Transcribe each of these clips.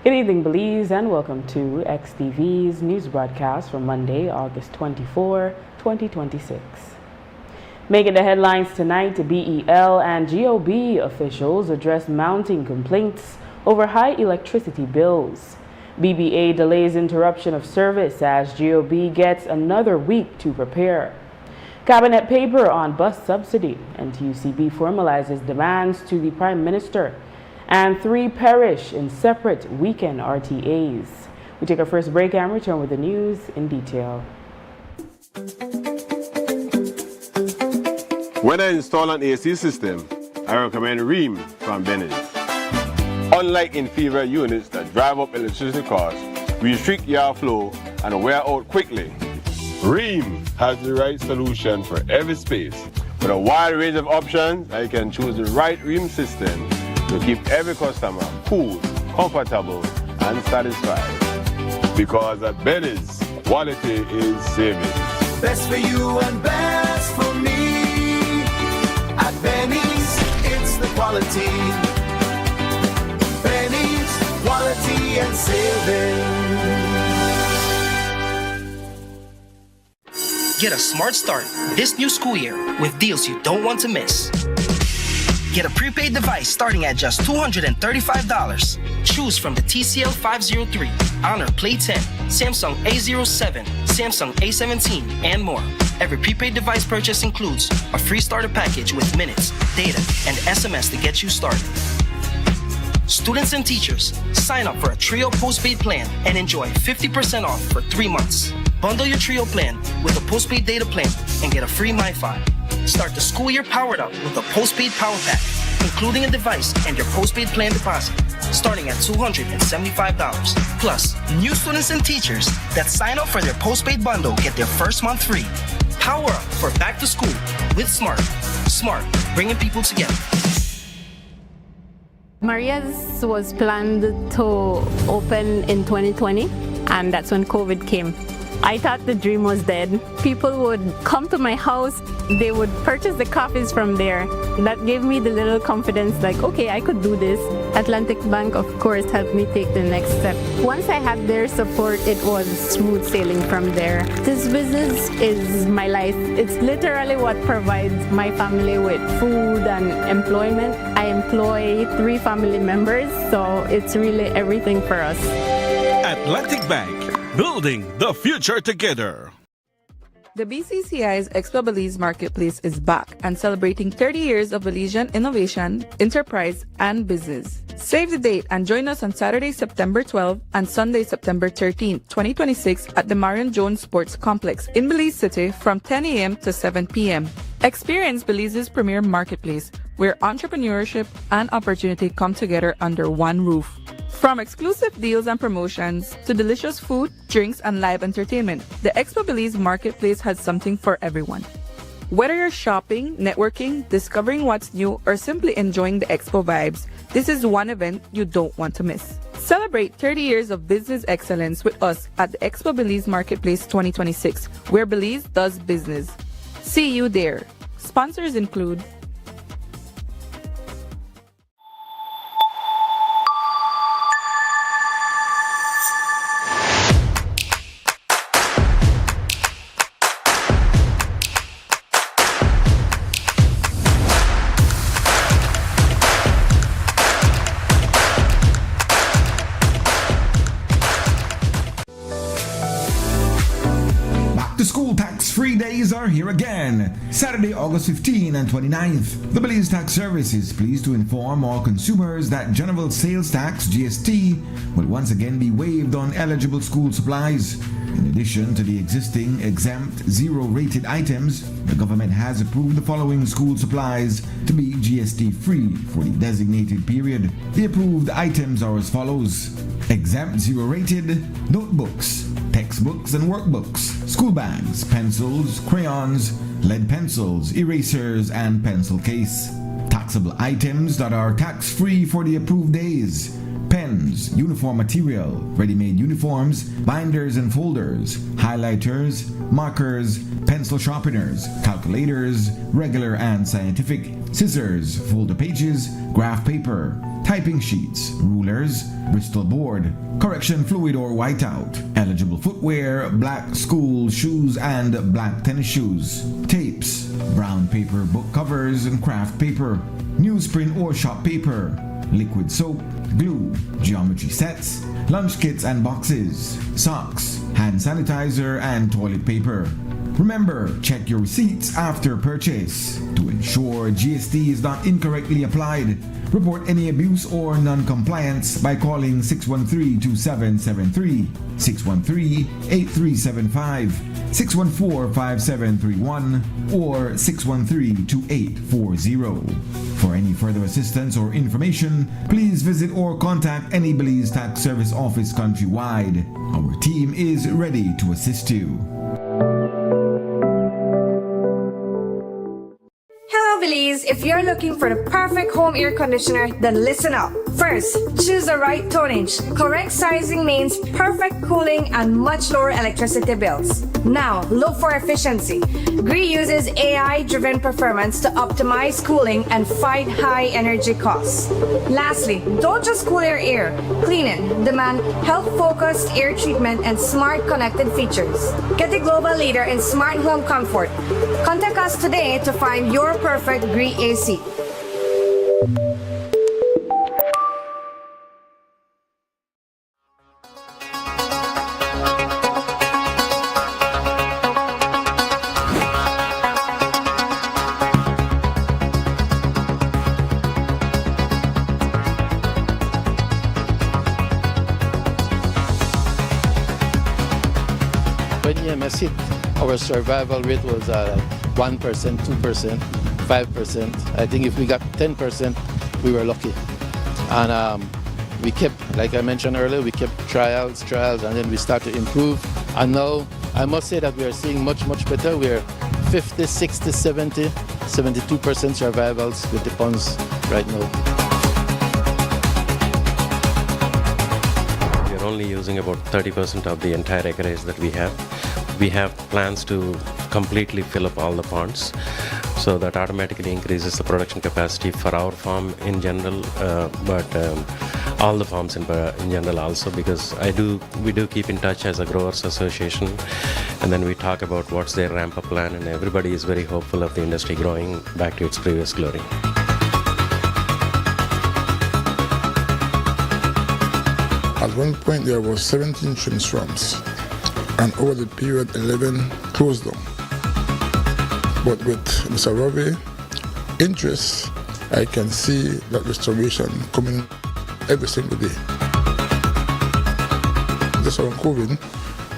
Good evening, Belize, and welcome to XTV's news broadcast for Monday, August 24, 2026. Making the headlines tonight, BEL and GOB officials address mounting complaints over high electricity bills. BBA delays interruption of service as GOB gets another week to prepare. Cabinet paper on bus subsidy, and TUCB formalizes demands to the Prime Minister. And 3 perish in separate weekend RTAs. We take our first break and return with the news in detail. When I install an AC system, I recommend Rheem from Benedict. Unlike inferior units that drive up electricity costs, restrict yard flow, and wear out quickly, Rheem has the right solution for every space. With a wide range of options, I can choose the right Rheem system to keep every customer cool, comfortable, and satisfied. Because at Benny's, quality is saving. Best for you and best for me. At Benny's, it's the quality. Benny's, quality and saving. Get a smart start this new school year with deals you don't want to miss. Get a prepaid device starting at just $235. Choose from the TCL 503, Honor Play 10, Samsung A07, Samsung A17, and more. Every prepaid device purchase includes a free starter package with minutes, data, and SMS to get you started. Students and teachers, sign up for a Trio postpaid plan and enjoy 50% off for 3 months. Bundle your Trio plan with a postpaid data plan and get a free MiFi. Start the school year powered up with a postpaid power pack, including a device and your postpaid plan deposit, starting at $275. Plus, new students and teachers that sign up for their postpaid bundle get their first month free. Power up for back to school with Smart. Smart, bringing people together. Maria's was planned to open in 2020, and that's when COVID came. I thought the dream was dead. People would come to my house, they would purchase the coffees from there. That gave me the little confidence like, okay, I could do this. Atlantic Bank, of course, helped me take the next step. Once I had their support, it was smooth sailing from there. This business is my life. It's literally what provides my family with food and employment. I employ 3 family members, so it's really everything for us. Atlantic Bank. Building the future together. The BCCI's Expo Belize Marketplace is back and celebrating 30 years of Belizean innovation, enterprise, and business. Save the date and join us on Saturday, September 12 and Sunday, September 13, 2026 at the Marion Jones Sports Complex in Belize City from 10 a.m. to 7 p.m. Experience Belize's premier marketplace where entrepreneurship and opportunity come together under one roof. From exclusive deals and promotions to delicious food, drinks, and live entertainment, the Expo Belize Marketplace has something for everyone. Whether you're shopping, networking, discovering what's new, or simply enjoying the Expo vibes, this is one event you don't want to miss. Celebrate 30 years of business excellence with us at the Expo Belize Marketplace 2026, where Belize does business. See you there. Sponsors include School tax-free days are here again. Saturday, August 15 and 29th. The Belize Tax Service is pleased to inform all consumers that General Sales Tax, GST, will once again be waived on eligible school supplies. In addition to the existing exempt zero-rated items, the government has approved the following school supplies to be GST-free for the designated period. The approved items are as follows: exempt zero-rated notebooks, textbooks and workbooks, school bags, pencils, crayons, lead pencils, erasers, and pencil case. Taxable items that are tax-free for the approved days: pen pens, uniform material, ready-made uniforms, binders and folders, highlighters, markers, pencil sharpeners, calculators, regular and scientific, scissors, folder pages, graph paper, typing sheets, rulers, Bristol board, correction fluid or whiteout, eligible footwear, black school shoes and black tennis shoes, tapes, brown paper book covers and craft paper, newsprint or shop paper, liquid soap, glue, geometry sets, lunch kits and boxes, socks, hand sanitizer and toilet paper. Remember, check your receipts after purchase. To ensure GST is not incorrectly applied, report any abuse or non-compliance by calling 613-2773, 613-8375, 614-5731, or 613-2840. For any further assistance or information, please visit or contact any Belize Tax Service office countrywide. Our team is ready to assist you. Belize, if you're looking for the perfect home air conditioner, then listen up. First, choose the right tonnage. Correct sizing means perfect cooling and much lower electricity bills. Now, look for efficiency. GREE uses AI-driven performance to optimize cooling and fight high energy costs. Lastly, don't just cool your air. Clean it. Demand health-focused air treatment and smart connected features. Get the global leader in smart home comfort. Contact us today to find your perfect GREE AC. When EMS hit, our survival rate was 1%, 2%, 5%. I think if we got 10%, we were lucky. And we kept, like I mentioned earlier, we kept trials, and then we started to improve. And now, I must say that we are seeing much, much better. We're 50, 60, 70, 72% survivals with the pumps right now. We're only using about 30% of the entire acreage that we have. We have plans to completely fill up all the ponds, so that automatically increases the production capacity for our farm in general, but all the farms in general also, because we do keep in touch as a growers association, and then we talk about what's their ramp-up plan, and everybody is very hopeful of the industry growing back to its previous glory. At one point there was 17 shrimp swamps, and over the period 11 closed down. But with Mr. Robbie interest, I can see that restoration coming every single day. Just around COVID,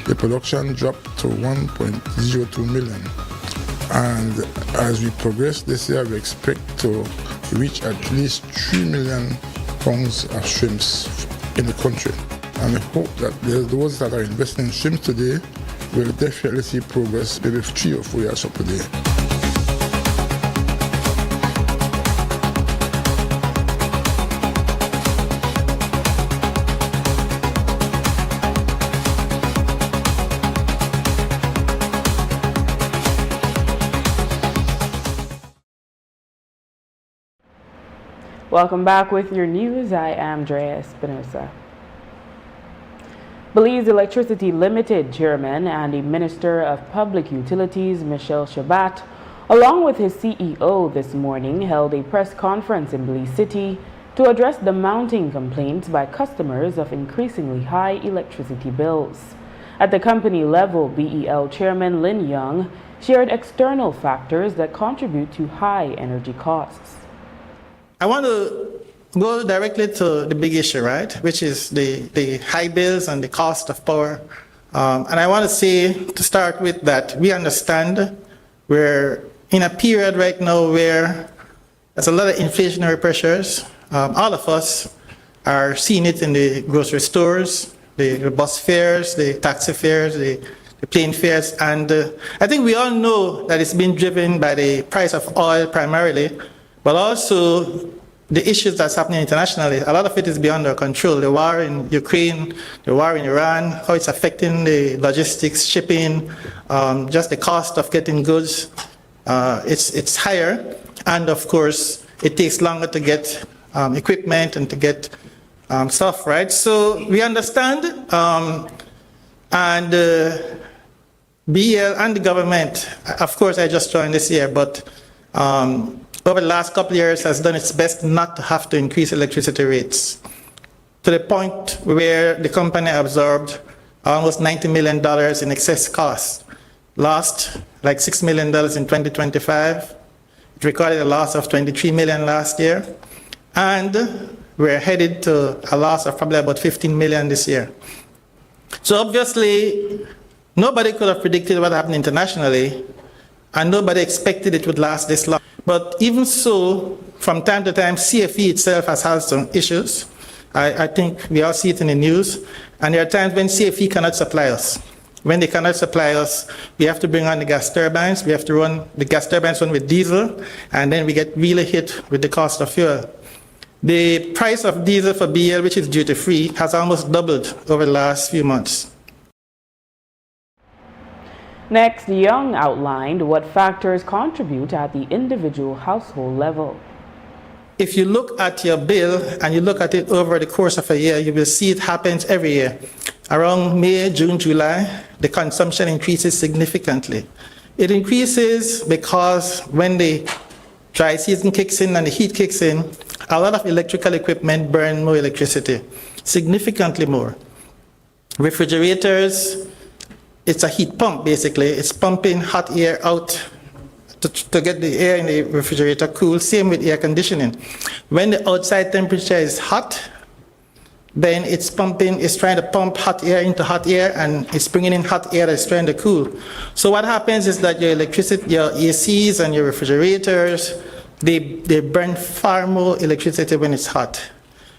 the production dropped to 1.02 million. And as we progress this year, we expect to reach at least 3 million pounds of shrimps in the country. And I hope that those that are investing in shrimps today will definitely see progress maybe 3 or 4 years from today. Welcome back with your news. I am Drea Espinosa. Belize Electricity Limited Chairman and the Minister of Public Utilities, Michel Shabat, along with his CEO this morning, held a press conference in Belize City to address the mounting complaints by customers of increasingly high electricity bills. At the company level, BEL Chairman Lin Young shared external factors that contribute to high energy costs. I want to go directly to the big issue, right, which is the high bills and the cost of power. And I want to say, to start with, that we understand we're in a period right now where there's a lot of inflationary pressures. All of us are seeing it in the grocery stores, the bus fares, the taxi fares, the plane fares. And I think we all know that it's been driven by the price of oil primarily, but also the issues that's happening internationally, a lot of it is beyond our control. The war in Ukraine, the war in Iran, how it's affecting the logistics, shipping, just the cost of getting goods, it's higher. And of course, it takes longer to get equipment and to get stuff, right? So we understand, and BL and the government, of course I just joined this year, but over the last couple of years has done its best not to have to increase electricity rates, to the point where the company absorbed almost $90 million in excess costs. Lost like $6 million in 2025. It recorded a loss of $23 million last year. And we're headed to a loss of probably about $15 million this year. So obviously, nobody could have predicted what happened internationally, and nobody expected it would last this long. But even so, from time to time, CFE itself has had some issues. I think we all see it in the news. And there are times when CFE cannot supply us. When they cannot supply us, we have to bring on the gas turbines. We have to run the gas turbines with diesel, and then we get really hit with the cost of fuel. The price of diesel for BL, which is duty-free, has almost doubled over the last few months. Next, Young outlined what factors contribute at the individual household level. If you look at your bill and you look at it over the course of a year, you will see it happens every year. Around May, June, July, the consumption increases significantly. It increases because when the dry season kicks in and the heat kicks in, a lot of electrical equipment burn more electricity, significantly more. Refrigerators, it's a heat pump basically. It's pumping hot air out to get the air in the refrigerator cool. Same with air conditioning. When the outside temperature is hot, then it's trying to pump hot air into hot air, and it's bringing in hot air that's trying to cool. So what happens is that your electricity, your ACs and your refrigerators, they burn far more electricity when it's hot.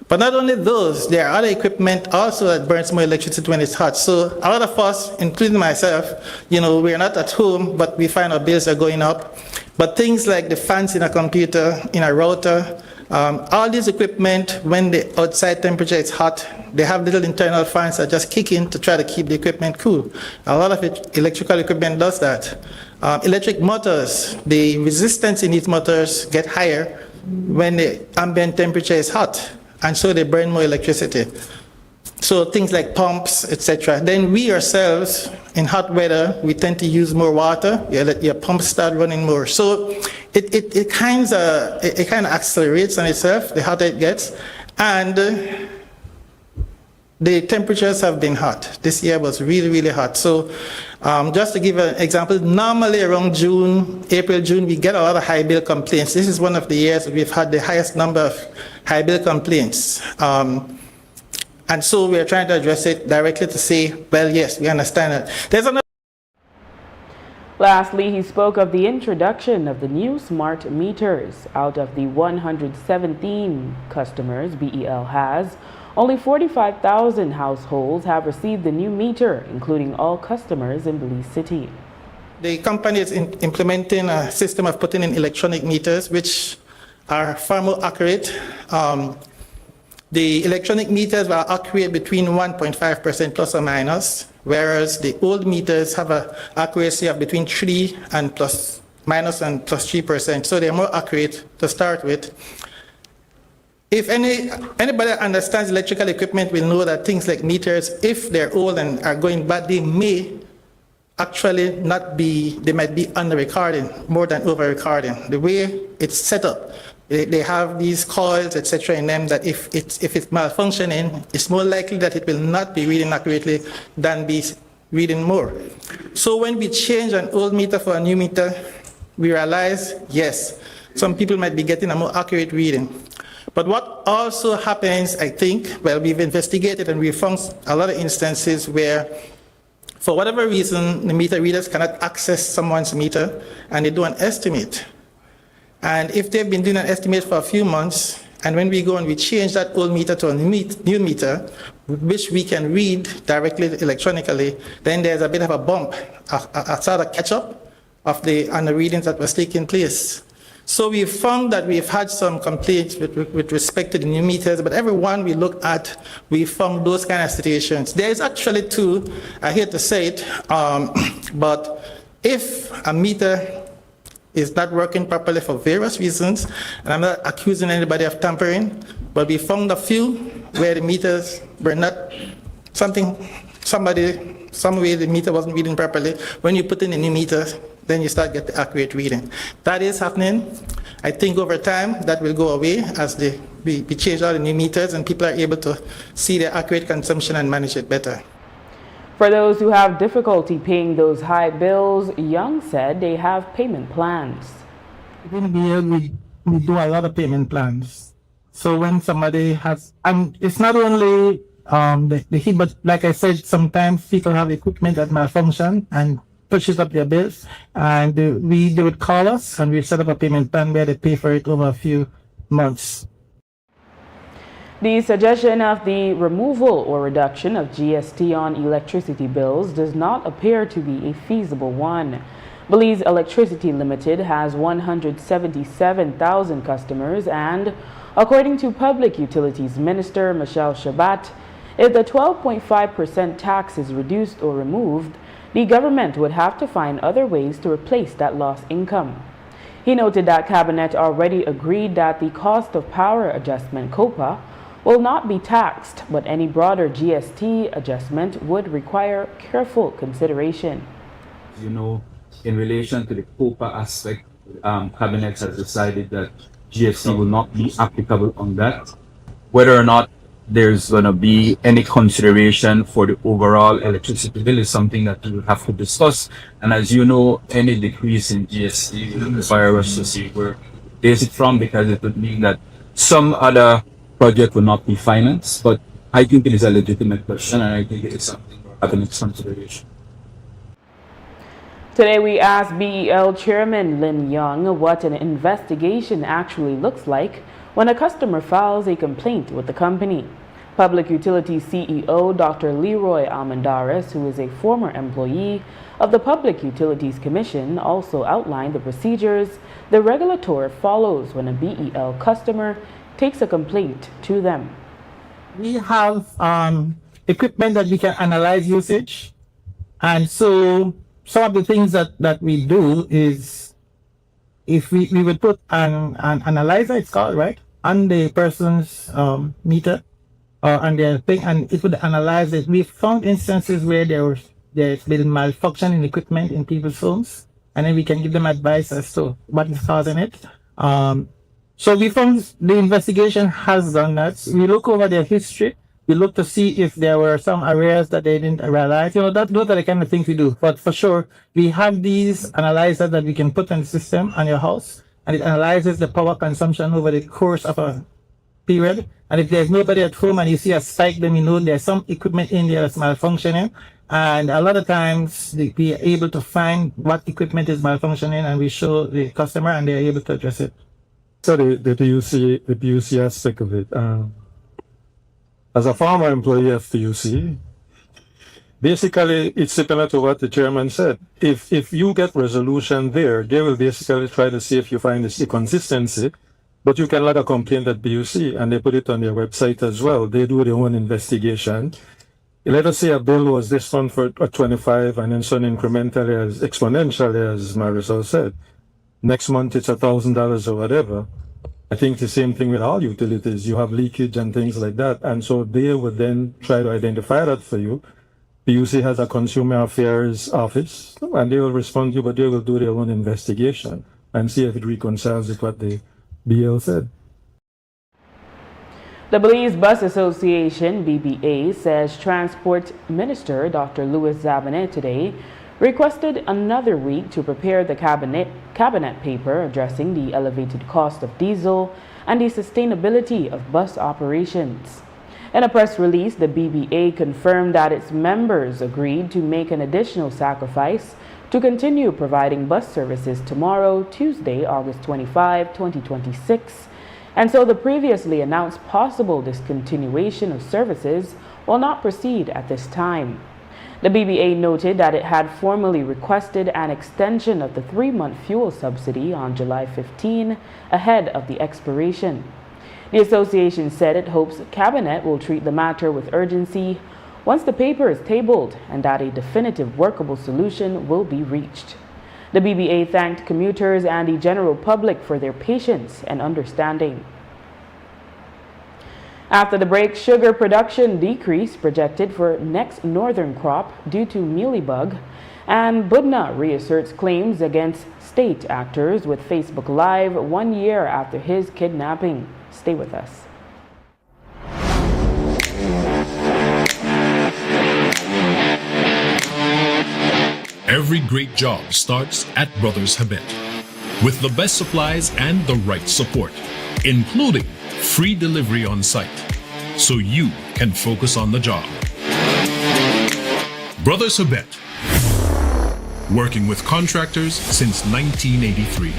But not only those, there are other equipment also that burns more electricity when it's hot. So a lot of us, including myself, we're not at home, but we find our bills are going up. But things like the fans in a computer, in a router, all these equipment, when the outside temperature is hot, they have little internal fans that just kick in to try to keep the equipment cool. A lot of electrical equipment does that. Electric motors, the resistance in these motors get higher when the ambient temperature is hot, and so they burn more electricity. So things like pumps, etc. Then we ourselves, in hot weather, we tend to use more water. Your pumps start running more. So it kind of accelerates on itself, the hotter it gets. And the temperatures have been hot. This year was really, really hot. So just to give an example, normally around April, June, we get a lot of high bill complaints. This is one of the years we've had the highest number of high bill complaints. And so we are trying to address it directly to say, well, yes, we understand it. Lastly, he spoke of the introduction of the new smart meters. Out of the 117 customers BEL has, only 45,000 households have received the new meter, including all customers in Belize City. The company is implementing a system of putting in electronic meters, which are far more accurate. The electronic meters are accurate between 1.5% plus or minus, whereas the old meters have an accuracy of between 3 and plus 3%. So they're more accurate to start with. If anybody understands electrical equipment will know that things like meters, if they're old and are going bad, they may actually not be, they might be under recording more than over recording. The way it's set up, they have these coils, etc. in them that if it's malfunctioning, it's more likely that it will not be reading accurately than be reading more. So when we change an old meter for a new meter, we realize, yes, some people might be getting a more accurate reading. But what also happens, I think, well, we've investigated and we've found a lot of instances where, for whatever reason, the meter readers cannot access someone's meter and they do an estimate. And if they've been doing an estimate for a few months, and when we go and we change that old meter to a new meter, which we can read directly electronically, then there's a bit of a bump, a sort of catch-up on the readings that was taking place. So we found that we've had some complaints with respect to the new meters, but every one we looked at, we found those kind of situations. There is actually two, I hate to say it, but if a meter is not working properly for various reasons, and I'm not accusing anybody of tampering, but we found a few where the meters were not some way the meter wasn't reading properly. When you put in a new meter, then you start getting the accurate reading. That is happening. I think over time that will go away as we change all the new meters and people are able to see the accurate consumption and manage it better. For those who have difficulty paying those high bills, Young said they have payment plans. Within the year, we do a lot of payment plans. So when somebody has, and it's not only the heat, but like I said, sometimes people have equipment that malfunction and pushes up their bills, and they would call us and we set up a payment plan where they pay for it over a few months. The suggestion of the removal or reduction of GST on electricity bills does not appear to be a feasible one. Belize Electricity Limited has 177,000 customers and, according to Public Utilities Minister Michelle Shabat, if the 12.5% tax is reduced or removed, the government would have to find other ways to replace that lost income. He noted that Cabinet already agreed that the cost of power adjustment COPA will not be taxed, but any broader GST adjustment would require careful consideration. You know, in relation to the COPA aspect, Cabinet has decided that GST will not be applicable on that. Whether or not there's going to be any consideration for the overall electricity bill is something that we will have to discuss. And as you know, any decrease in GST will require us to see where there's it from, because it would mean that some other project will not be financed. But I think it is a legitimate question, and I think it is something for Cabinet's consideration. Today we asked BEL Chairman Lin Young what an investigation actually looks like when a customer files a complaint with the company. Public Utilities CEO Dr. Leroy Almendares, who is a former employee of the Public Utilities Commission, also outlined the procedures the regulator follows when a BEL customer takes a complaint to them. We have equipment that we can analyze usage, and so some of the things that we do is, if we would put an analyzer, it's called, right, on the person's meter or on their thing, and it would analyze it. We found instances where there's been malfunction in equipment in people's homes, and then we can give them advice as to what is causing it. So we found the investigation has done that. We look over their history. We look to see if there were some areas that they didn't realize. You know, those are the kind of things we do. But for sure, we have these analyzers that we can put in the system on your house, and it analyzes the power consumption over the course of a period. And if there's nobody at home and you see a spike, then we know there's some equipment in there that's malfunctioning. And a lot of times we are able to find what equipment is malfunctioning, and we show the customer and they're able to address it. So the PUC aspect of it, as a former employee of PUC, basically it's similar to what the chairman said. If you get resolution there, they will basically try to see if you find the consistency, but you can log a complaint at PUC and they put it on their website as well. They do their own investigation. Let us say a bill was this one for 25 and then some incrementally as exponentially, as Marisol said. Next month it's $1,000 or whatever. I think the same thing with all utilities. You have leakage and things like that. And so they would then try to identify that for you. PUC has a consumer affairs office and they will respond to you, but they will do their own investigation and see if it reconciles with what the BL said. The Belize Bus Association, BBA, says Transport Minister Dr. Louis Zabanet today requested another week to prepare the cabinet paper addressing the elevated cost of diesel and the sustainability of bus operations. In a press release, the BBA confirmed that its members agreed to make an additional sacrifice to continue providing bus services tomorrow, Tuesday, August 25, 2026, and so the previously announced possible discontinuation of services will not proceed at this time. The BBA noted that it had formally requested an extension of the 3-month fuel subsidy on July 15 ahead of the expiration. The association said it hopes Cabinet will treat the matter with urgency once the paper is tabled and that a definitive workable solution will be reached. The BBA thanked commuters and the general public for their patience and understanding. After the break, sugar production decrease projected for next northern crop due to mealybug, and Budna reasserts claims against state actors with Facebook Live 1 year after his kidnapping. Stay with us. Every great job starts at Brothers Habet with the best supplies and the right support, including free delivery on site, so you can focus on the job. Brothers Habet, working with contractors since 1983.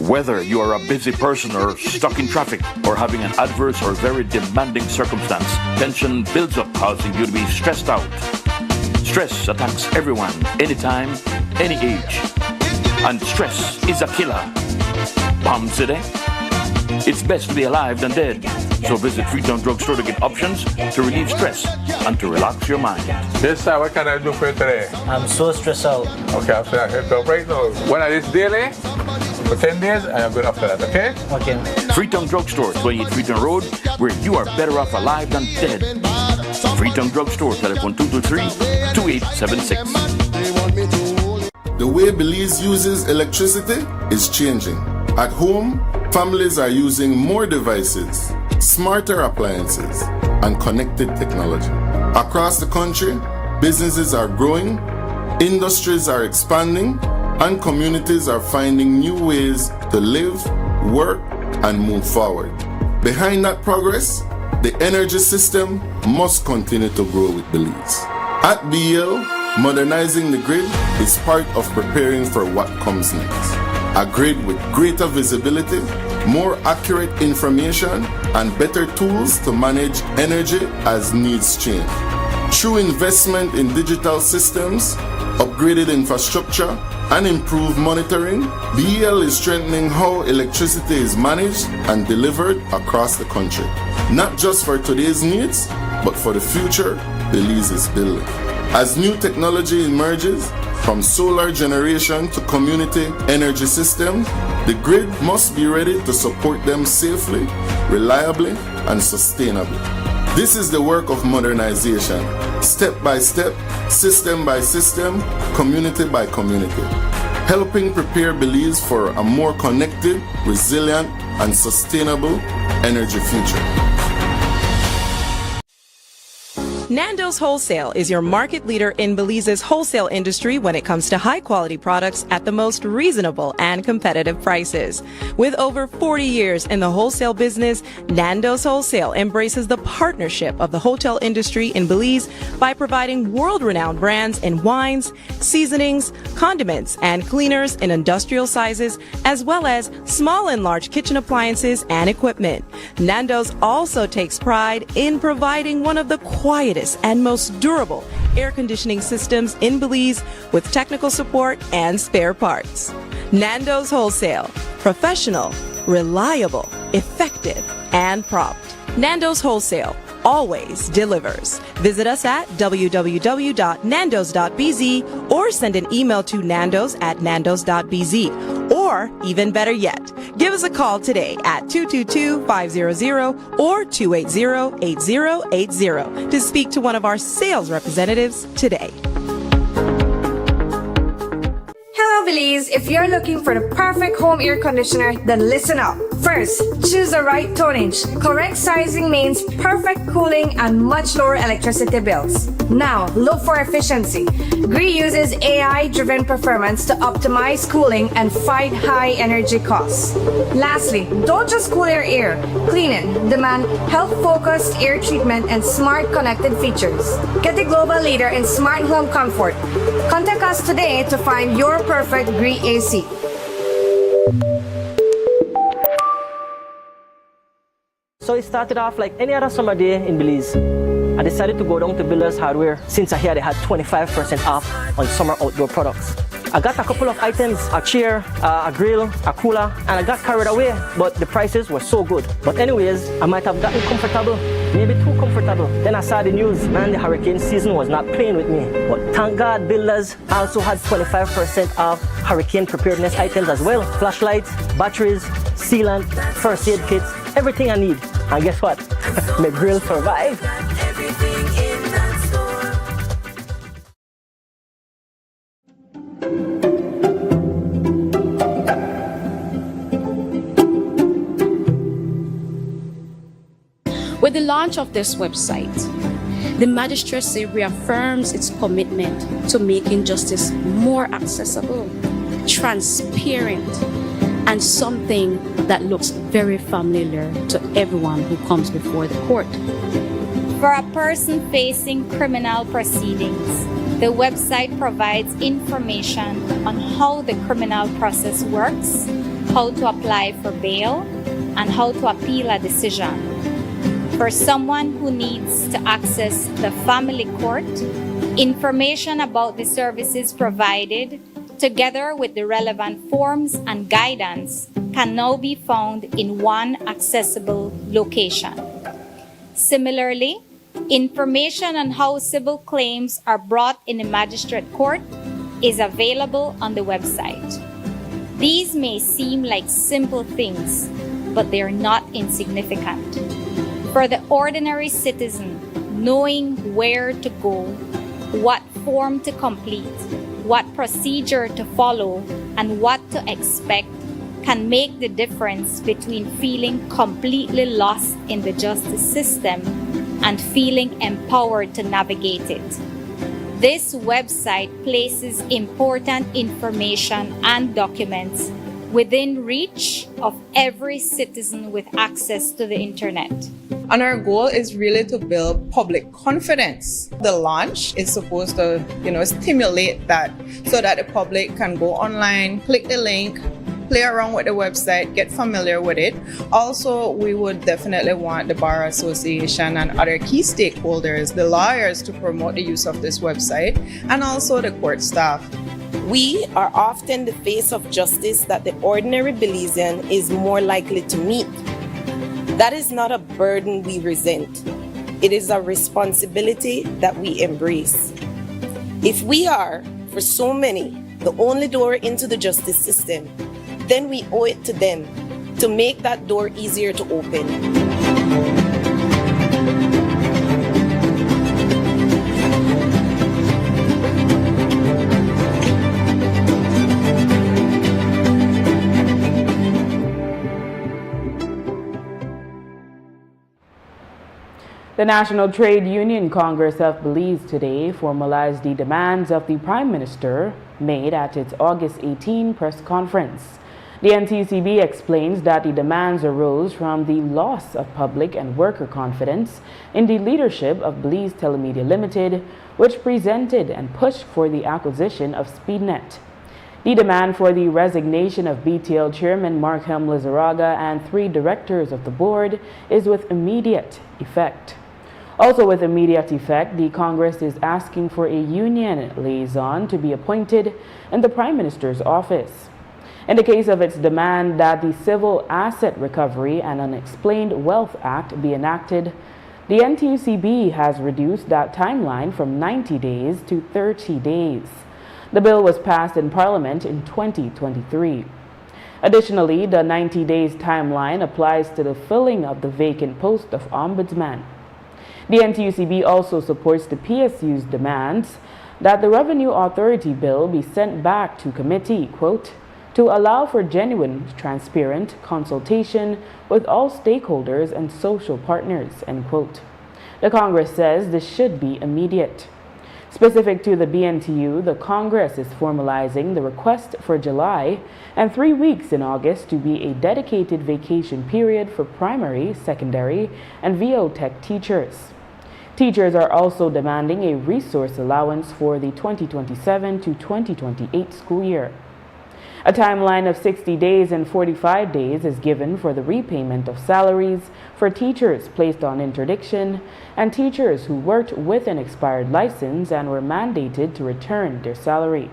Whether you are a busy person or stuck in traffic or having an adverse or very demanding circumstance, tension builds up, causing you to be stressed out. Stress attacks everyone, anytime, any age. And stress is a killer. Palm City? It's best to be alive than dead. So visit Freetown Drugstore to get options to relieve stress and to relax your mind. Yes, sir. What can I do for you today? I'm so stressed out. Okay, I'm sorry. I help you out right now. When I this daily, for 10 days, and I'm good after that, okay? Okay. Freetown Drugstore, 28 Freetown Road, where you are better off alive than dead. Freetown Drugstore, telephone 223-2876. The way Belize uses electricity is changing. At home, families are using more devices, smarter appliances, and connected technology. Across the country, businesses are growing, industries are expanding, and communities are finding new ways to live, work, and move forward. Behind that progress, the energy system must continue to grow with Belize. At BL, modernizing the grid is part of preparing for what comes next. A grid with greater visibility, more accurate information, and better tools to manage energy as needs change. Through investment in digital systems, upgraded infrastructure, and improved monitoring, BEL is strengthening how electricity is managed and delivered across the country. Not just for today's needs, but for the future Belize is building. As new technology emerges, from solar generation to community energy systems, the grid must be ready to support them safely, reliably, and sustainably. This is the work of modernization, step by step, system by system, community by community, helping prepare Belize for a more connected, resilient, and sustainable energy future. Nando's Wholesale is your market leader in Belize's wholesale industry when it comes to high-quality products at the most reasonable and competitive prices. With over 40 years in the wholesale business, Nando's Wholesale embraces the partnership of the hotel industry in Belize by providing world-renowned brands in wines, seasonings, condiments, and cleaners in industrial sizes, as well as small and large kitchen appliances and equipment. Nando's also takes pride in providing one of the quietest and most durable air conditioning systems in Belize with technical support and spare parts. Nando's Wholesale. Professional, reliable, effective, and prompt. Nando's Wholesale always delivers. Visit us at www.nandos.bz or send an email to nandos@nandos.bz. Or, even better yet, give us a call today at 222-500 or 280-8080 to speak to one of our sales representatives today. Hello, Belize. If you're looking for the perfect home air conditioner, then listen up. First, choose the right tonnage. Correct sizing means perfect cooling and much lower electricity bills. Now, look for efficiency. GREE uses AI-driven performance to optimize cooling and fight high energy costs. Lastly, don't just cool your air. Clean it. Demand health-focused air treatment and smart connected features. Get the global leader in smart home comfort. Contact us today to find your perfect GREE AC. So it started off like any other summer day in Belize. I decided to go down to Builders Hardware since I heard they had 25% off on summer outdoor products. I got a couple of items, a chair, a grill, a cooler, and I got carried away, but the prices were so good. But anyways, I might have gotten comfortable, maybe too comfortable. Then I saw the news, man, the hurricane season was not playing with me. But thank God Builders also had 25% off hurricane preparedness items as well. Flashlights, batteries, sealant, first aid kits, everything I need. And guess what? My grill survived. With the launch of this website, the magistracy reaffirms its commitment to making justice more accessible, transparent, and something that looks very familiar to everyone who comes before the court. For a person facing criminal proceedings, the website provides information on how the criminal process works, how to apply for bail, and how to appeal a decision. For someone who needs to access the family court, information about the services provided, together with the relevant forms and guidance, can now be found in one accessible location. Similarly, information on how civil claims are brought in the magistrate court is available on the website. These may seem like simple things, but they are not insignificant. For the ordinary citizen, knowing where to go, what form to complete, what procedure to follow, and what to expect can make the difference between feeling completely lost in the justice system and feeling empowered to navigate it. This website places important information and documents within reach of every citizen with access to the internet. And our goal is really to build public confidence. The launch is supposed to, stimulate that so that the public can go online, click the link, play around with the website, get familiar with it. Also, we would definitely want the Bar Association and other key stakeholders, the lawyers, to promote the use of this website, and also the court staff. We are often the face of justice that the ordinary Belizean is more likely to meet. That is not a burden we resent. It is a responsibility that we embrace. If we are, for so many, the only door into the justice system, then we owe it to them to make that door easier to open. The National Trade Union Congress of Belize today formalized the demands of the Prime Minister made at its August 18 press conference. The NTCB explains that the demands arose from the loss of public and worker confidence in the leadership of Belize Telemedia Limited, which presented and pushed for the acquisition of SpeedNet. The demand for the resignation of BTL Chairman Markham Lizaraga and 3 directors of the board is with immediate effect. Also with immediate effect, the Congress is asking for a union liaison to be appointed in the Prime Minister's office. In the case of its demand that the Civil Asset Recovery and Unexplained Wealth Act be enacted, the NTUCB has reduced that timeline from 90 days to 30 days. The bill was passed in Parliament in 2023. Additionally, the 90 days timeline applies to the filling of the vacant post of Ombudsman. The NTUCB also supports the PSU's demands that the Revenue Authority bill be sent back to committee, quote, to allow for genuine, transparent consultation with all stakeholders and social partners, end quote. The Congress says this should be immediate. Specific to the BNTU, the Congress is formalizing the request for July and 3 weeks in August to be a dedicated vacation period for primary, secondary, and VO Tech teachers. Teachers are also demanding a resource allowance for the 2027 to 2028 school year. A timeline of 60 days and 45 days is given for the repayment of salaries for teachers placed on interdiction and teachers who worked with an expired license and were mandated to return their salary.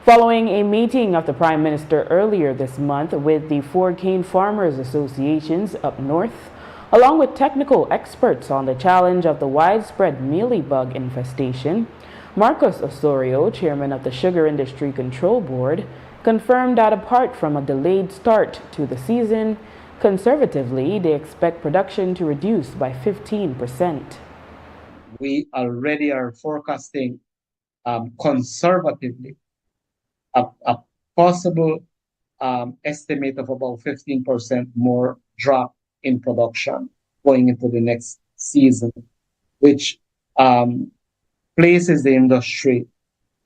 Following a meeting of the Prime Minister earlier this month with the four cane farmers associations up north, along with technical experts on the challenge of the widespread mealybug infestation, Marcos Osorio, chairman of the Sugar Industry Control Board, confirmed that apart from a delayed start to the season, conservatively, they expect production to reduce by 15%. We already are forecasting conservatively a possible estimate of about 15% more drop in production going into the next season, which places the industry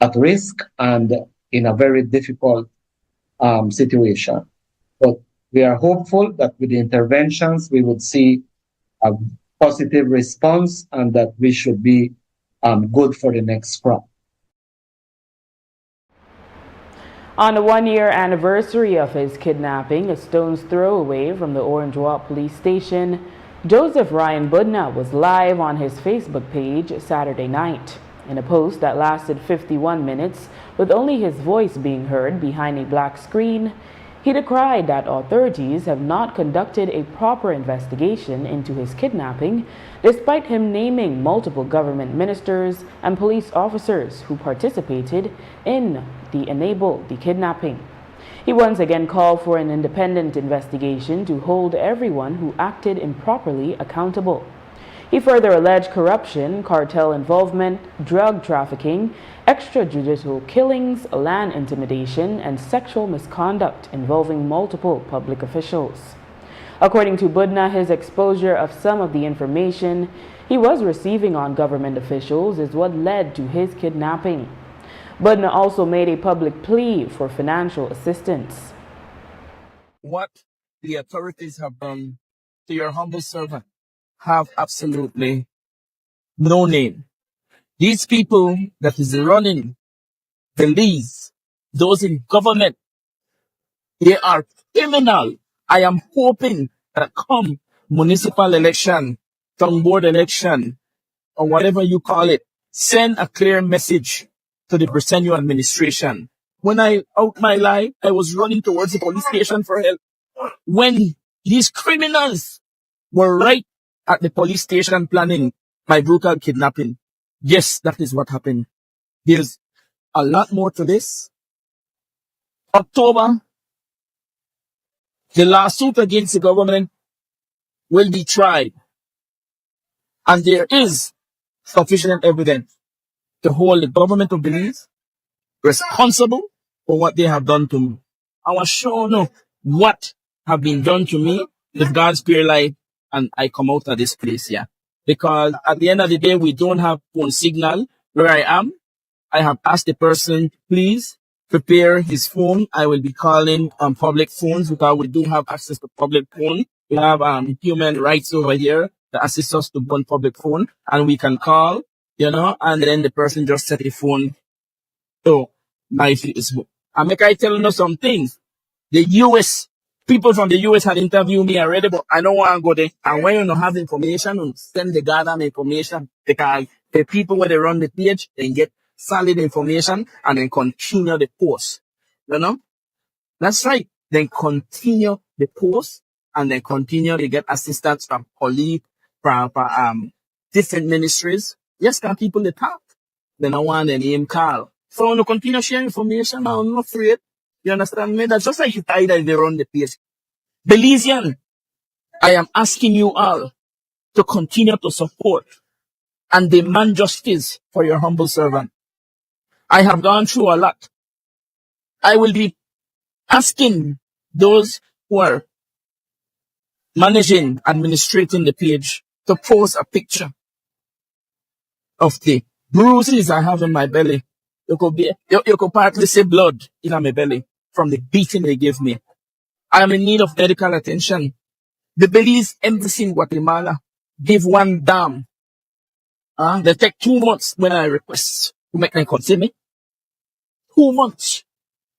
at risk and in a very difficult situation. But we are hopeful that with the interventions, we would see a positive response and that we should be good for the next crop. On the one-year anniversary of his kidnapping, a stone's throw away from the Orange Walk police station, Joseph Ryan Budna was live on his Facebook page Saturday night. In a post that lasted 51 minutes, with only his voice being heard behind a black screen, he decried that authorities have not conducted a proper investigation into his kidnapping, despite him naming multiple government ministers and police officers who participated in the kidnapping. He once again called for an independent investigation to hold everyone who acted improperly accountable. He further alleged corruption, cartel involvement, drug trafficking, extrajudicial killings, land intimidation, and sexual misconduct involving multiple public officials. According to Budna, his exposure of some of the information he was receiving on government officials is what led to his kidnapping. Budna also made a public plea for financial assistance. What the authorities have done to your humble servant have absolutely no name. These people that is running Belize, those in government, they are criminal. I am hoping that come municipal election, town board election, or whatever you call it, send a clear message to the Briseño administration. When I out my life, I was running towards the police station for help. When these criminals were right at the police station planning my brutal kidnapping. Yes, that is what happened. There's a lot more to this. October, the lawsuit against the government will be tried. And there is sufficient evidence to hold the government of Belize responsible for what they have done to me. I was sure of what have been done to me with God's spare life, and I come out of this place here. Because at the end of the day, we don't have phone signal where I am. I have asked the person, please prepare his phone. I will be calling on public phones because we do have access to public phone. We have human rights over here that assist us to go on public phone, and we can call, and then the person just set the phone to my Facebook. And make I tell you some things. The US, people from the US had interviewed me already, but I don't want to go there. And when you don't have information, send the goddamn information, because the people where they run the page, they get solid information and then continue the post. That's right. Then continue the post and then continue to get assistance from police, from different ministries. Yes, can people they talk. Then I want the name call. So when you continue sharing information, I'm not afraid. You understand me? That's just like you tie that they run the page. Belizean, I am asking you all to continue to support and demand justice for your humble servant. I have gone through a lot. I will be asking those who are managing, administrating the page to post a picture of the bruises I have in my belly. You could partly see blood in my belly from the beating they gave me. I am in need of medical attention. The Belize Embassy in Guatemala give one dam. They take 2 months when I request to make them consider me. too much.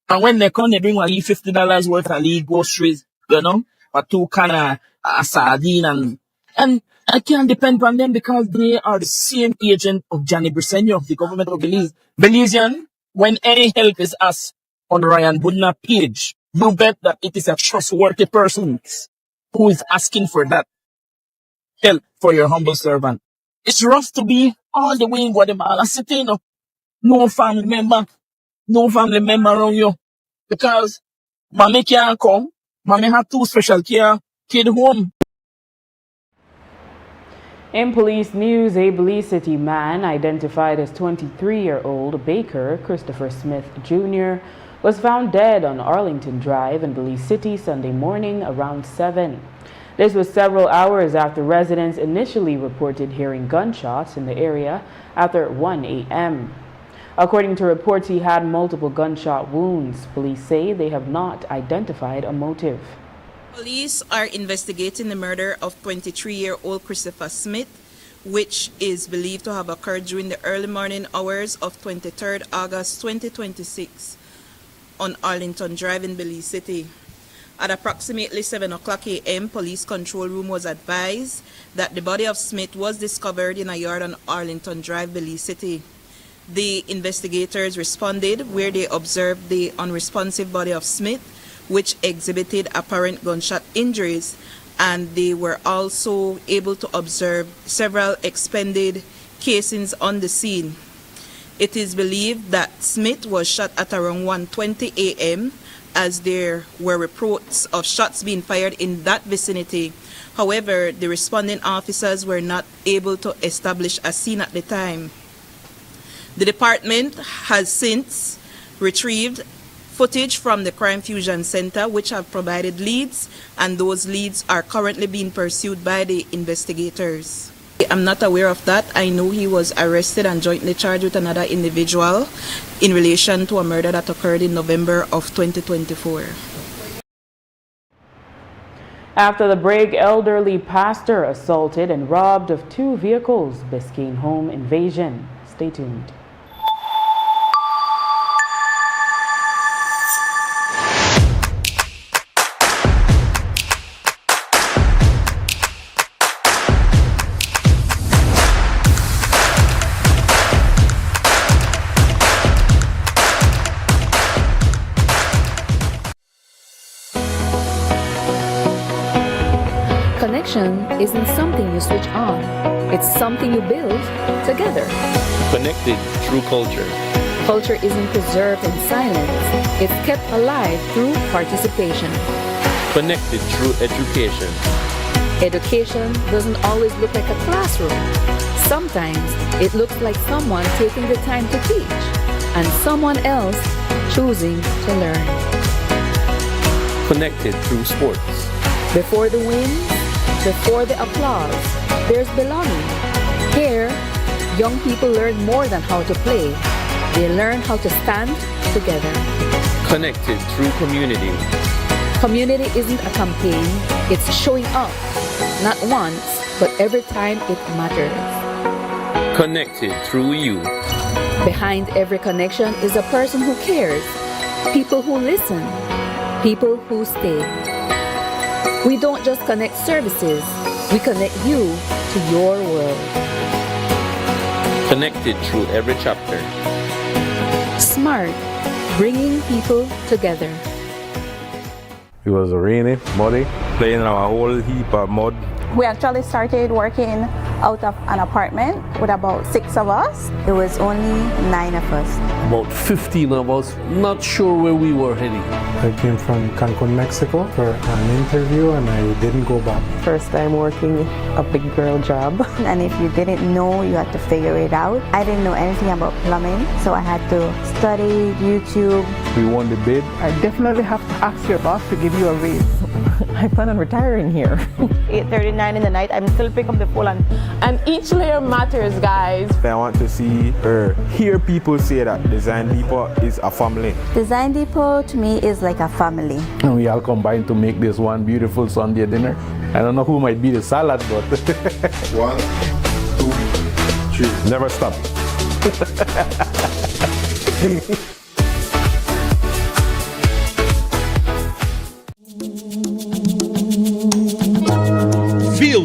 And when they come, they bring like $50 worth of lead groceries, you know, or 2 can of sardine and I can't depend on them because they are the same agent of Gianni Briseño, the government of Belize. Belizean, when any help is asked on Ryan Budna page, you bet that it is a trustworthy person who is asking for that help for your humble servant. It's rough to be all the way in Guatemala City, no family member around you. Because mommy can't come, mommy have 2 special care kid home. In police news, a Belize City man identified as 23-year-old Baker Christopher Smith Jr. was found dead on Arlington Drive in Belize City Sunday morning around 7. This was several hours after residents initially reported hearing gunshots in the area after 1 a.m. According to reports, he had multiple gunshot wounds. Police say they have not identified a motive. Police are investigating the murder of 23-year-old Christopher Smith, which is believed to have occurred during the early morning hours of 23rd August 2026 on Arlington Drive in Belize City. At approximately 7 o'clock a.m., police control room was advised that the body of Smith was discovered in a yard on Arlington Drive, Belize City. The investigators responded where they observed the unresponsive body of Smith, which exhibited apparent gunshot injuries, and they were also able to observe several expended casings on the scene. It is believed that Smith was shot at around 1:20 a.m. as there were reports of shots being fired in that vicinity. However, the responding officers were not able to establish a scene at the time. The department has since retrieved footage from the Crime Fusion Center, which have provided leads, and those leads are currently being pursued by the investigators. I'm not aware of that. I know he was arrested and jointly charged with another individual in relation to a murder that occurred in November of 2024. After the break, elderly pastor assaulted and robbed of 2 vehicles. Biscayne home invasion. Stay tuned. Connection isn't something you switch on. It's something you build together. Connected through culture. Culture isn't preserved in silence. It's kept alive through participation. Connected through education. Education doesn't always look like a classroom. Sometimes it looks like someone taking the time to teach and someone else choosing to learn. Connected through sports. Before the wins, before the applause, there's belonging. Here, young people learn more than how to play. They learn how to stand together. Connected through community. Community isn't a campaign, it's showing up. Not once, but every time it matters. Connected through you. Behind every connection is a person who cares. People who listen. People who stay. We don't just connect services, we connect you to your world. Connected through every chapter. Smart, bringing people together. It was rainy, muddy, playing in a whole heap of mud. We actually started working out of an apartment with about 6 of us. It was only 9 of us. About 15 of us, not sure where we were heading. I came from Cancun, Mexico for an interview and I didn't go back. First time working a big girl job. And if you didn't know, you had to figure it out. I didn't know anything about plumbing, so I had to study YouTube. We won the bid. I definitely have to ask your boss to give you a raise. I plan on retiring here. 8:39 in the night, I'm still picking up the phone and each layer matters, guys. I want to see or hear people say that Design Depot is a family. Design Depot to me is like a family. And we all combine to make this one beautiful Sunday dinner. I don't know who might be the salad, but 1, 2, 3. Never stop.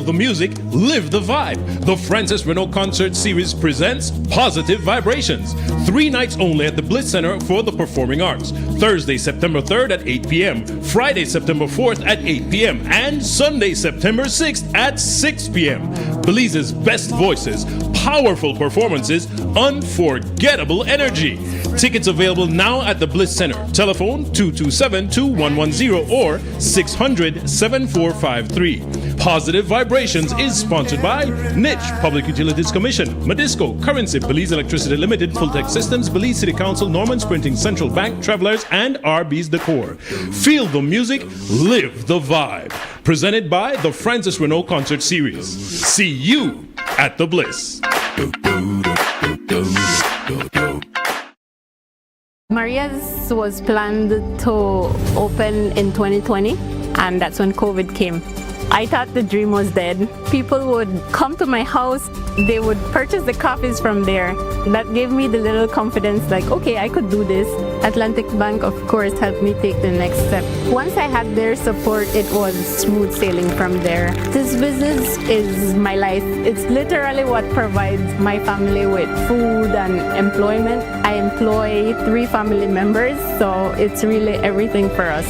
the music, live the vibe. The Francis Renault Concert Series presents Positive Vibrations. 3 nights only at the Bliss Center for the Performing Arts. Thursday, September 3rd at 8 p.m. Friday, September 4th at 8 p.m. And Sunday, September 6th at 6 p.m. Belize's best voices, powerful performances, unforgettable energy. Tickets available now at the Bliss Center. Telephone 227-2110 or 600-7453. Positive Vibrations is sponsored by Niche Public Utilities Commission, Madisco, Currency, Belize Electricity Limited, Fulltech Systems, Belize City Council, Norman's Printing, Central Bank, Travelers, and RB's Decor. Feel the music, live the vibe. Presented by the Francis Renault Concert Series. See you at the Bliss. Maria's was planned to open in 2020, and that's when COVID came. I thought the dream was dead. People would come to my house, they would purchase the coffees from there. That gave me the little confidence, like, okay, I could do this. Atlantic Bank, of course, helped me take the next step. Once I had their support, it was smooth sailing from there. This business is my life. It's literally what provides my family with food and employment. I employ 3 family members, so it's really everything for us.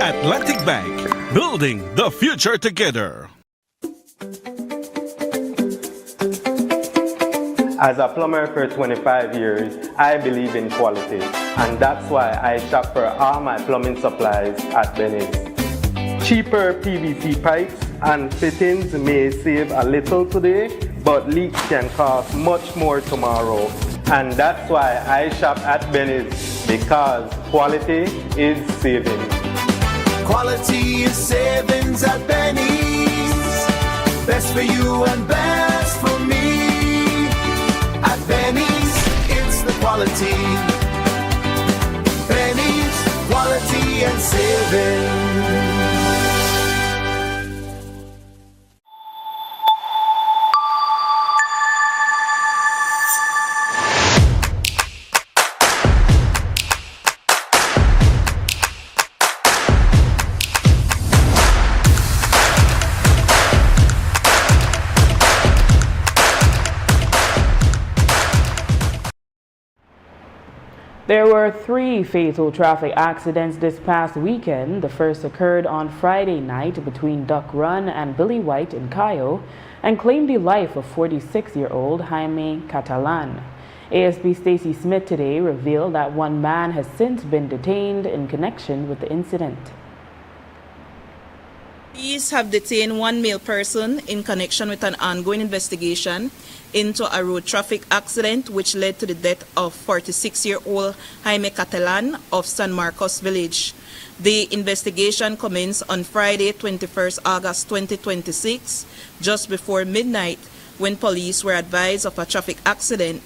Atlantic Bank, building the future together. As a plumber for 25 years, I believe in quality, and that's why I shop for all my plumbing supplies at Benny's. Cheaper PVC pipes and fittings may save a little today, but leaks can cost much more tomorrow. And that's why I shop at Benny's, because quality is savings. Quality is savings at Benny's. Best for you and best for me. At Benny's, it's the quality. Benny's, quality and savings. There were 3 fatal traffic accidents this past weekend. The first occurred on Friday night between Duck Run and Billy White in Cayo and claimed the life of 46-year-old Jaime Catalan. ASP Stacy Smith today revealed that 1 man has since been detained in connection with the incident. Police have detained 1 male person in connection with an ongoing investigation into a road traffic accident which led to the death of 46-year-old Jaime Catalan of San Marcos Village. The investigation commenced on Friday, 21st August 2026, just before midnight, when police were advised of a traffic accident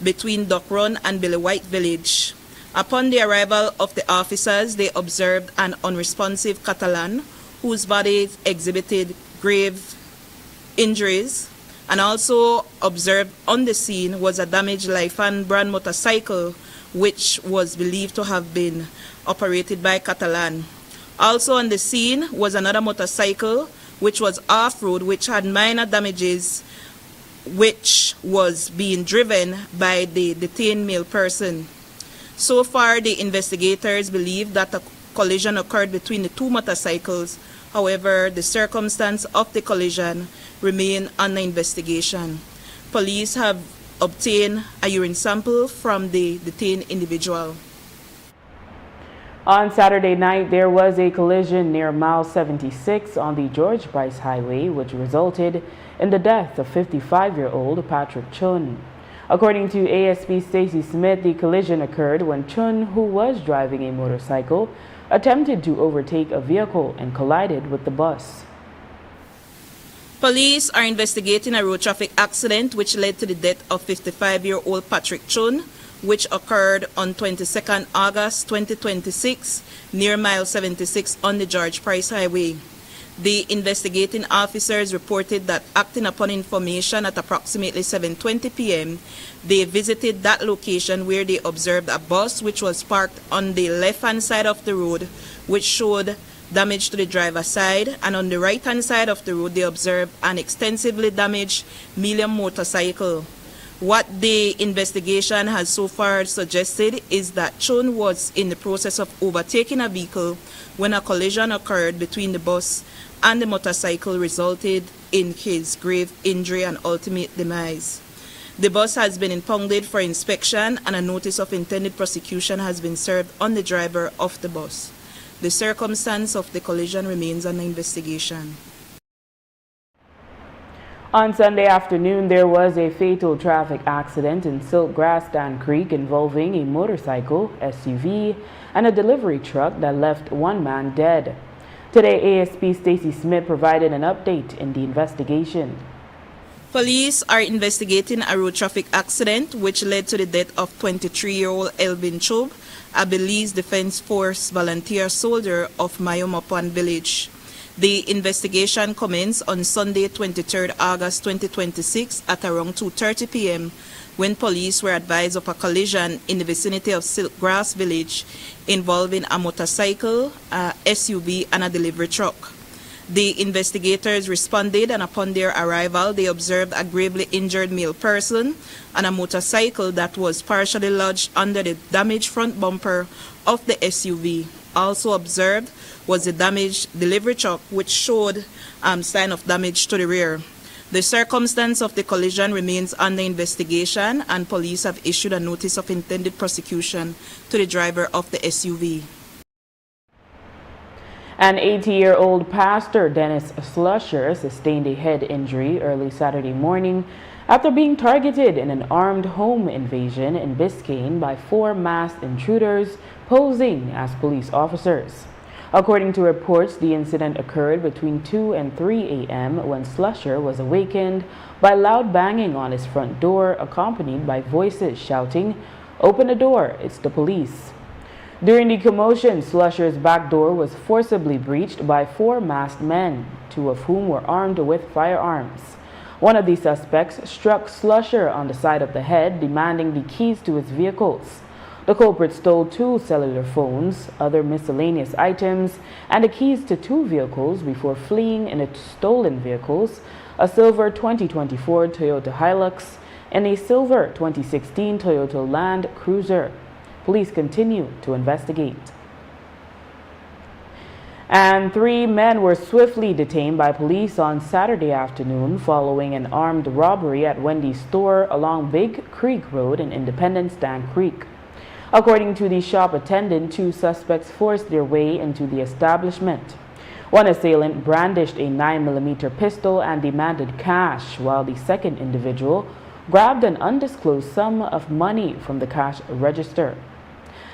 between Duck Run and Billy White Village. Upon the arrival of the officers, they observed an unresponsive Catalan whose body exhibited grave injuries, and also observed on the scene was a damaged Lifan brand motorcycle which was believed to have been operated by Catalan. Also on the scene was another motorcycle which was off-road, which had minor damages, which was being driven by the detained male person. So far, the investigators believe that a collision occurred between the 2 motorcycles. However, the circumstance of the collision remain under investigation. Police have obtained a urine sample from the detained individual. On Saturday night, there was a collision near mile 76 on the George Bryce Highway, which resulted in the death of 55-year-old Patrick Chun. According to ASP Stacy Smith, the collision occurred when Chun, who was driving a motorcycle, attempted to overtake a vehicle and collided with the bus. Police are investigating a road traffic accident which led to the death of 55-year-old Patrick Chun, which occurred on 22nd August 2026 near mile 76 on the George Price Highway. The investigating officers reported that, acting upon information at approximately 7:20 p.m., they visited that location where they observed a bus which was parked on the left-hand side of the road, which showed damage to the driver's side, and on the right-hand side of the road they observed an extensively damaged medium motorcycle. What the investigation has so far suggested is that Chun was in the process of overtaking a vehicle when a collision occurred between the bus and the motorcycle, resulted in his grave injury and ultimate demise. The bus has been impounded for inspection and a notice of intended prosecution has been served on the driver of the bus. The circumstance of the collision remains under investigation. On Sunday afternoon, there was a fatal traffic accident in Siltgrass Dan Creek involving a motorcycle, SUV, and a delivery truck that left one man dead. Today, ASP Stacy Smith provided an update in the investigation. Police are investigating a road traffic accident which led to the death of 23-year-old Elvin Chob, a Belize Defense Force volunteer soldier of Mayomapan village. The investigation commenced on Sunday, 23rd August 2026 at around 2:30 p.m. when police were advised of a collision in the vicinity of Siltgrass village involving a motorcycle, a SUV, and a delivery truck. The investigators responded, and upon their arrival, they observed a gravely injured male person and a motorcycle that was partially lodged under the damaged front bumper of the SUV. Also observed was the damaged delivery truck, which showed sign of damage to the rear. The circumstance of the collision remains under investigation, and police have issued a notice of intended prosecution to the driver of the SUV. An 80-year-old pastor, Dennis Slusher, sustained a head injury early Saturday morning after being targeted in an armed home invasion in Biscayne by 4 masked intruders posing as police officers. According to reports, the incident occurred between 2 and 3 a.m. when Slusher was awakened by loud banging on his front door, accompanied by voices shouting, "Open the door, it's the police." During the commotion, Slusher's back door was forcibly breached by 4 masked men, 2 of whom were armed with firearms. One of the suspects struck Slusher on the side of the head, demanding the keys to his vehicles. The culprit stole 2 cellular phones, other miscellaneous items, and the keys to 2 vehicles before fleeing in the stolen vehicles, a silver 2024 Toyota Hilux and a silver 2016 Toyota Land Cruiser. Police continue to investigate. And 3 men were swiftly detained by police on Saturday afternoon following an armed robbery at Wendy's store along Big Creek Road in Independence Dan Creek. According to the shop attendant, 2 suspects forced their way into the establishment. One assailant brandished a 9mm pistol and demanded cash, while the second individual grabbed an undisclosed sum of money from the cash register.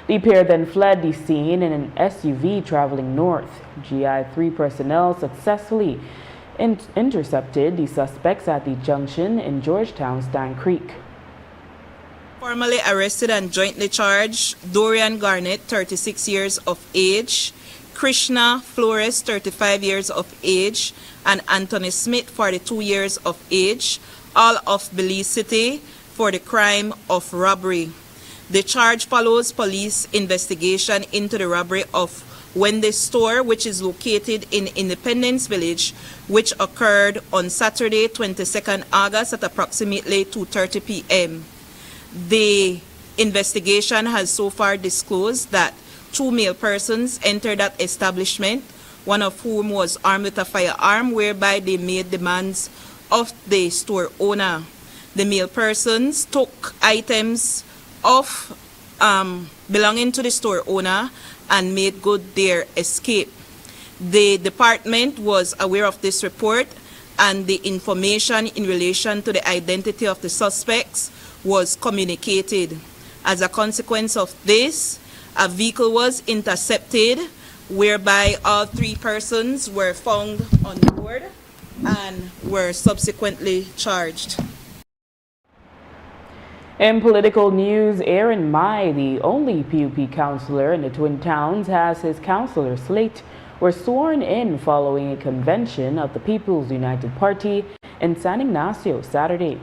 The pair then fled the scene in an SUV traveling north. GI3 personnel successfully intercepted the suspects at the junction in Georgetown's Dan Creek. Formally arrested and jointly charged Dorian Garnett, 36 years of age, Krishna Flores, 35 years of age, and Anthony Smith, 42 years of age, all of Belize City, for the crime of robbery. The charge follows police investigation into the robbery of Wendy's store, which is located in Independence Village, which occurred on Saturday, 22nd August at approximately 2:30 p.m. The investigation has so far disclosed that 2 male persons entered that establishment, one of whom was armed with a firearm, whereby they made demands of the store owner. The male persons took items of belonging to the store owner and made good their escape. The department was aware of this report, and the information in relation to the identity of the suspects was communicated. As a consequence of this, a vehicle was intercepted, whereby all 3 persons were found on board and were subsequently charged. In political news, Aaron Mai, the only PUP councillor in the Twin Towns, has his councillor slate were sworn in following a convention of the People's United Party in San Ignacio Saturday.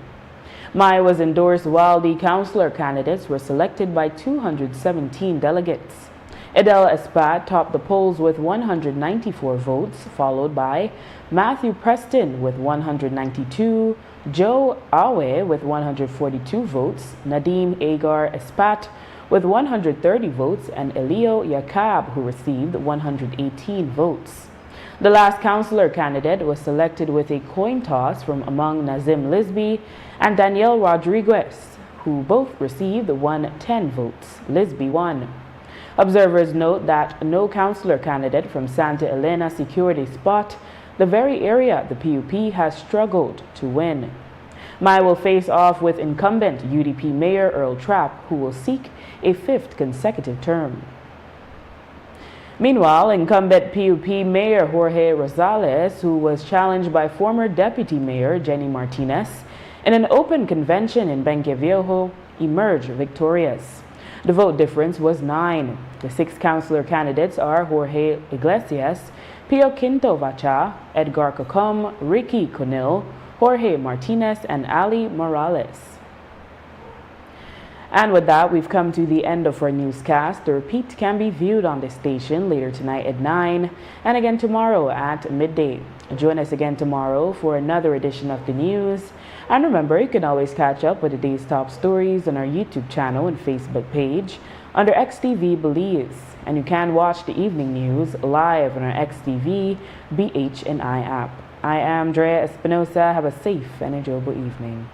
Mai was endorsed while the councillor candidates were selected by 217 delegates. Edel Espat topped the polls with 194 votes, followed by Matthew Preston with 192, Joe Awe with 142 votes, Nadim Agar Espat with 130 votes, and Elio Yakab, who received 118 votes. The last councillor candidate was selected with a coin toss from among Nazim Lisby and Danielle Rodriguez, who both received 110 votes. Lisby won. Observers note that no councillor candidate from Santa Elena secured a spot, the very area the PUP has struggled to win. Mai will face off with incumbent UDP Mayor Earl Trapp, who will seek a 5th consecutive term. Meanwhile, incumbent PUP Mayor Jorge Rosales, who was challenged by former Deputy Mayor Jenny Martinez in an open convention in Benqueviejo, emerged victorious. The vote difference was 9. The 6 councillor candidates are Jorge Iglesias, Pio Quinto Vacha, Edgar Cocom, Ricky Conil, Jorge Martinez, and Ali Morales. And with that, we've come to the end of our newscast. The repeat can be viewed on this station later tonight at 9 and again tomorrow at midday. Join us again tomorrow for another edition of the news. And remember, you can always catch up with the day's top stories on our YouTube channel and Facebook page under XTV Belize. And you can watch the evening news live on our XTV BHNI app. I am Drea Espinosa. Have a safe and enjoyable evening.